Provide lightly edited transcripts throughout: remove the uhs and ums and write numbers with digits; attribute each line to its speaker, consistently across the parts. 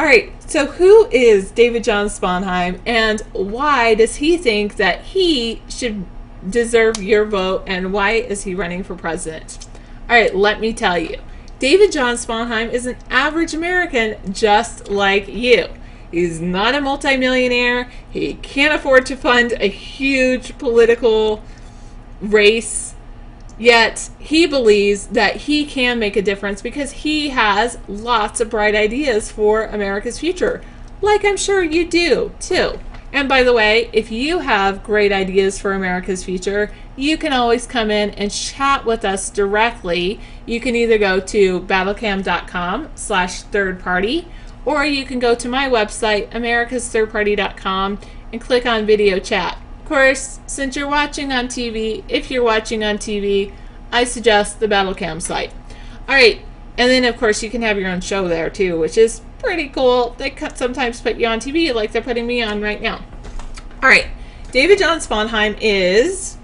Speaker 1: All right, so who is David Jon Sponheim, and why does he think that he should deserve your vote, and why is he running for president? All right, let me tell you. David Jon Sponheim is an average American just like you. He's not a multimillionaire. He can't afford to fund a huge political race. Yet he believes that he can make a difference because he has lots of bright ideas for America's future, like I'm sure you do too. And by the way, if you have great ideas for America's future, you can always come in and chat with us directly. You can either go to battlecam.com/thirdparty, or you can go to my website, americasthirdparty.com, and click on video chat. Of course, since you're watching on TV, if you're watching on TV, I suggest the Battlecam site. Alright, and then of course you can have your own show there too, which is pretty cool. They sometimes put you on TV like they're putting me on right now. Alright, David Jon Sponheim is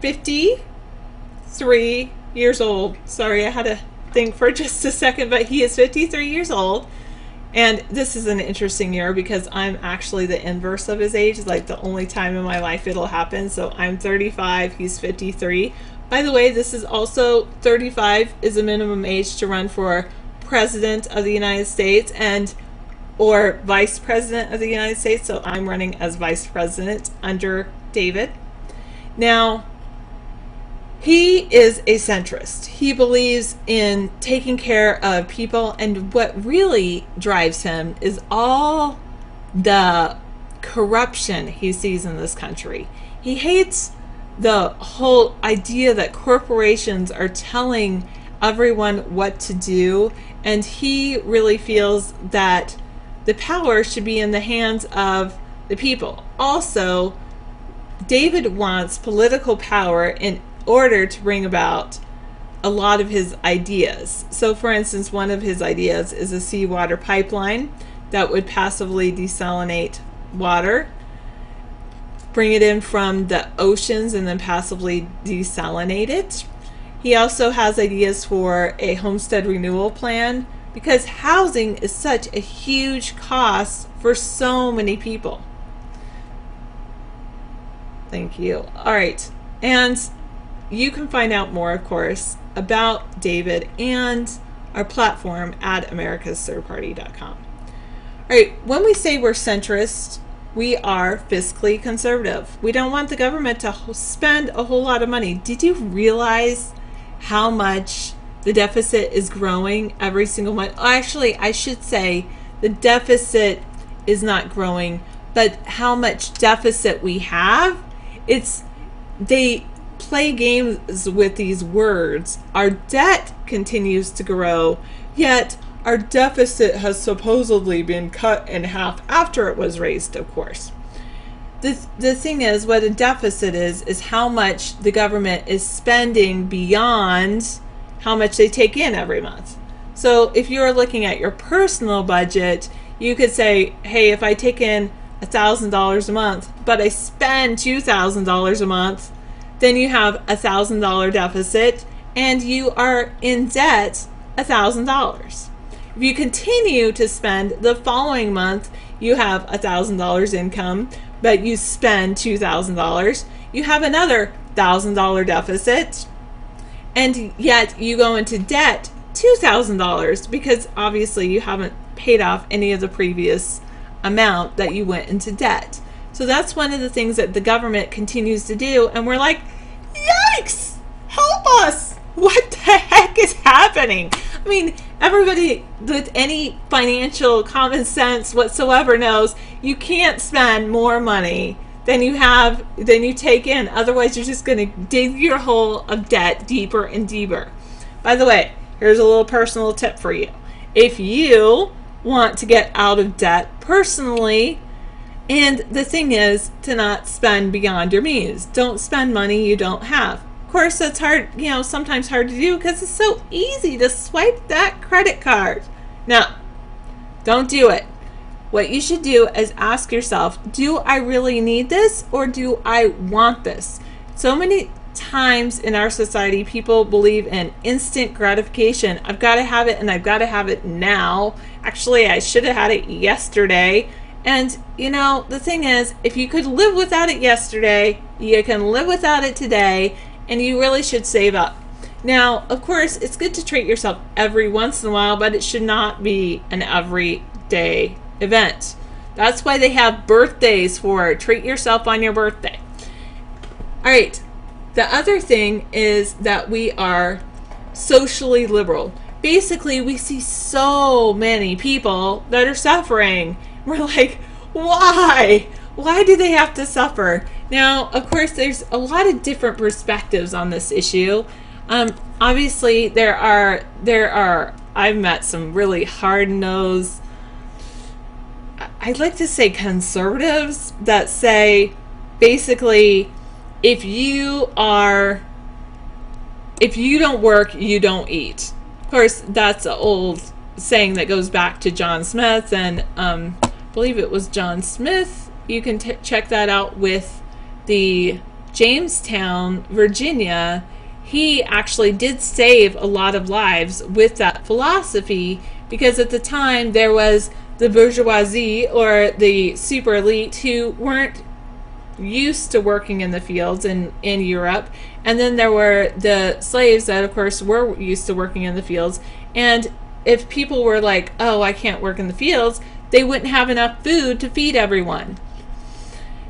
Speaker 1: 53 years old. Sorry, I had to think for just a second, but he is 53 years old. And this is an interesting year because I'm actually the inverse of his age. It's like the only time in my life it'll happen. So I'm 35, he's 53. By the way, this is also 35 is a minimum age to run for president of the United States or vice president of the United States. So I'm running as vice president under David. Now, he is a centrist. He believes in taking care of people, and what really drives him is all the corruption he sees in this country. He hates the whole idea that corporations are telling everyone what to do, and he really feels that the power should be in the hands of the people. Also, David wants political power in order to bring about a lot of his ideas. So for instance, one of his ideas is a seawater pipeline that would passively desalinate water, bring it in from the oceans and then passively desalinate it. He also has ideas for a homestead renewal plan because housing is such a huge cost for so many people. Thank you. All right, and you can find out more, of course, about David and our platform at americasthirdparty.com. All right, when we say we're centrist, we are fiscally conservative. We don't want the government to spend a whole lot of money. Did you realize how much the deficit is growing every single month? Actually, I should say the deficit is not growing, but how much deficit we have. They play games with these words. Our debt continues to grow, yet our deficit has supposedly been cut in half after it was raised, of course. The thing is, what a deficit is how much the government is spending beyond how much they take in every month. So if you're looking at your personal budget, you could say, hey, if I take in $1,000 a month, but I spend $2,000 a month, then you have $1,000 deficit and you are in debt $1,000. If you continue to spend the following month, you have $1,000 income, but you spend $2,000, you have another $1,000 deficit, and yet you go into debt $2,000 because obviously you haven't paid off any of the previous amount that you went into debt. So that's one of the things that the government continues to do, and we're like, yikes, help us, what the heck is happening? I mean, everybody with any financial common sense whatsoever knows you can't spend more money than you take in. Otherwise, you're just going to dig your hole of debt deeper and deeper. By the way, here's a little personal tip for you. If you want to get out of debt personally, and the thing is to not spend beyond your means. Don't spend money you don't have. Of course, that's hard, sometimes hard to do because it's so easy to swipe that credit card. No, don't do it. What you should do is ask yourself, do I really need this or do I want this? So many times in our society, people believe in instant gratification. I've got to have it, and I've got to have it now. Actually, I should have had it yesterday. And, you know, the thing is, if you could live without it yesterday, you can live without it today, and you really should save up. Now, of course, it's good to treat yourself every once in a while, but it should not be an everyday event. That's why they have birthdays for treat yourself on your birthday. All right. The other thing is that we are socially liberal. Basically, we see so many people that are suffering. We're like, why? Why do they have to suffer? Now, of course, there's a lot of different perspectives on this issue. Obviously, there are. I've met some really hard-nosed, I'd like to say conservatives that say, basically, if you don't work, you don't eat. Of course, that's an old saying that goes back to John Smith, and I believe it was John Smith. You can check that out with the Jamestown, Virginia. He actually did save a lot of lives with that philosophy, because at the time there was the bourgeoisie, or the super elite, who weren't used to working in the fields in Europe, and then there were the slaves that of course were used to working in the fields. And if people were like, oh, I can't work in the fields, they wouldn't have enough food to feed everyone.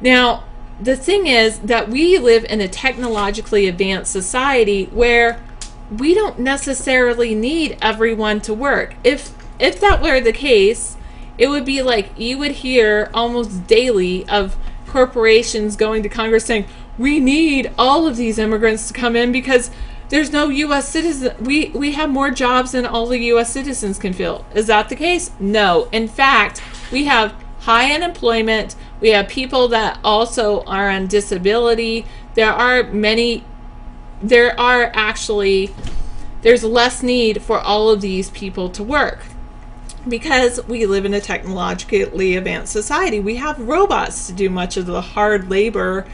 Speaker 1: Now, the thing is that we live in a technologically advanced society where we don't necessarily need everyone to work. If that were the case, it would be like you would hear almost daily of corporations going to Congress saying, we need all of these immigrants to come in because there's no U.S. citizen. We have more jobs than all the U.S. citizens can fill. Is that the case? No. In fact, we have high unemployment. We have people that also are on disability. There's less need for all of these people to work, because we live in a technologically advanced society. We have robots to do much of the hard labor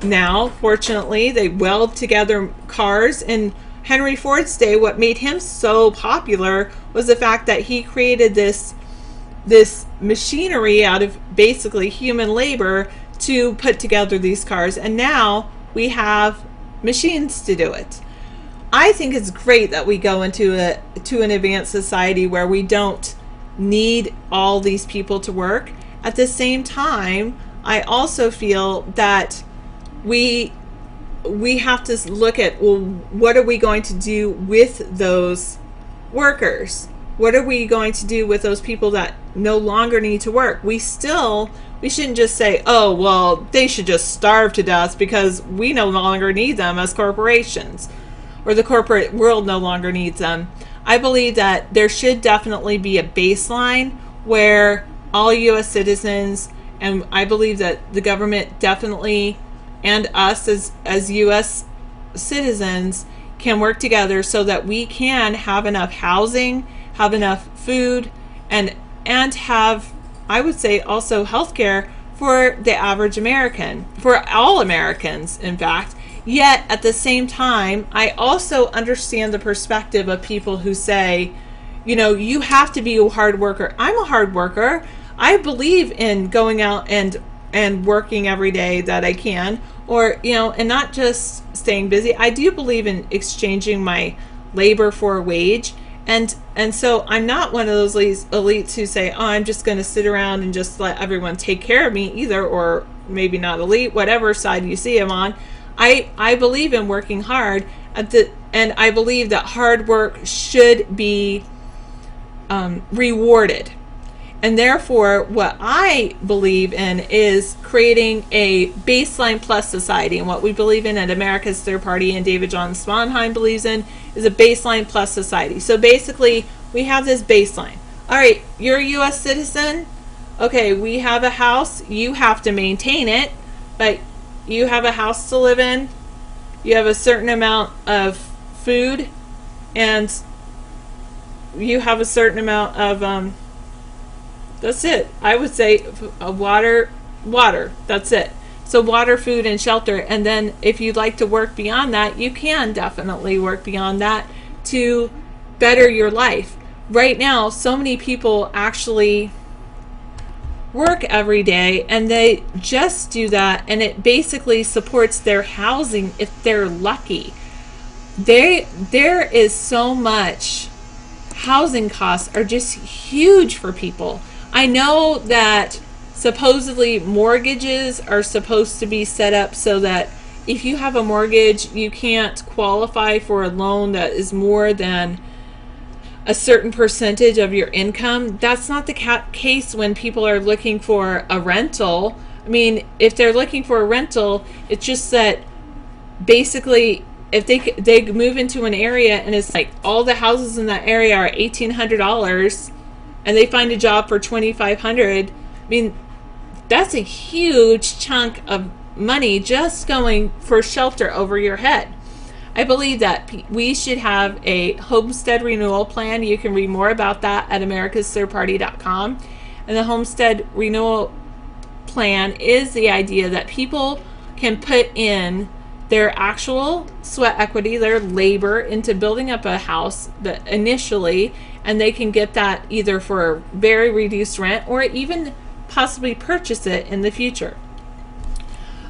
Speaker 1: now. Fortunately, they weld together cars. In Henry Ford's day, what made him so popular was the fact that he created this machinery out of basically human labor to put together these cars. And now we have machines to do it. I think it's great that we go into an advanced society where we don't need all these people to work. At the same time, I also feel that we have to look at, well, what are we going to do with those workers? What are we going to do with those people that no longer need to work? We shouldn't just say, oh, well, they should just starve to death because we no longer need them as corporations, or the corporate world no longer needs them. I believe that there should definitely be a baseline where all U.S. citizens, and I believe that the government definitely, and us as U.S. citizens, can work together so that we can have enough housing, have enough food, and have, I would say, also healthcare for the average American, for all Americans, in fact. Yet, at the same time, I also understand the perspective of people who say, you know, you have to be a hard worker. I'm a hard worker. I believe in going out and working every day that I can, or, you know, and not just staying busy. I do believe in exchanging my labor for a wage. And so I'm not one of those elites who say, oh, I'm just going to sit around and just let everyone take care of me either, or maybe not elite, whatever side you see them on. I believe in working hard, and I believe that hard work should be rewarded. And therefore, what I believe in is creating a baseline plus society. And what we believe in at America's Third Party, and David Jon Sponheim believes in, is a baseline plus society. So basically, we have this baseline. All right, you're a U.S. citizen. Okay, we have a house. You have to maintain it, but you have a house to live in. You have a certain amount of food, and you have a certain amount of that's it. I would say water. That's it. So water, food, and shelter. And then if you'd like to work beyond that, you can definitely work beyond that to better your life. Right now, so many people actually work every day and they just do that, and it basically supports their housing if they're lucky. There is so much. Housing costs are just huge for people. I know that supposedly mortgages are supposed to be set up so that if you have a mortgage, you can't qualify for a loan that is more than a certain percentage of your income. That's not the case when people are looking for a rental. I mean, if they're looking for a rental, it's just that basically if they move into an area and it's like all the houses in that area are $1,800 and they find a job for $2,500, I mean, that's a huge chunk of money just going for shelter over your head. I believe that we should have a homestead renewal plan. You can read more about that at americasthirdparty.com. And the homestead renewal plan is the idea that people can put in their actual sweat equity, their labor into building up a house that initially, and they can get that either for a very reduced rent or even possibly purchase it in the future.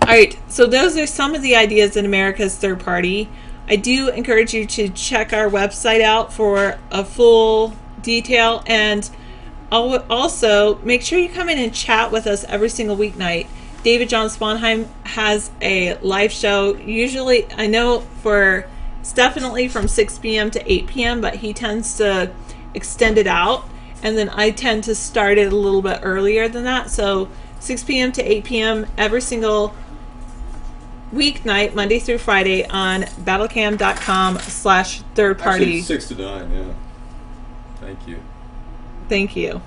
Speaker 1: All right, so those are some of the ideas in America's Third Party. I do encourage you to check our website out for a full detail, and also make sure you come in and chat with us every single weeknight. David Jon Sponheim has a live show, usually, I know it's definitely from 6 p.m. to 8 p.m., but he tends to extend it out, and then I tend to start it a little bit earlier than that. So 6 p.m. to 8 p.m. every single weeknight, Monday through Friday, on battlecam.com/thirdparty.
Speaker 2: Actually, 6 to 9, yeah. Thank you.
Speaker 1: Thank you.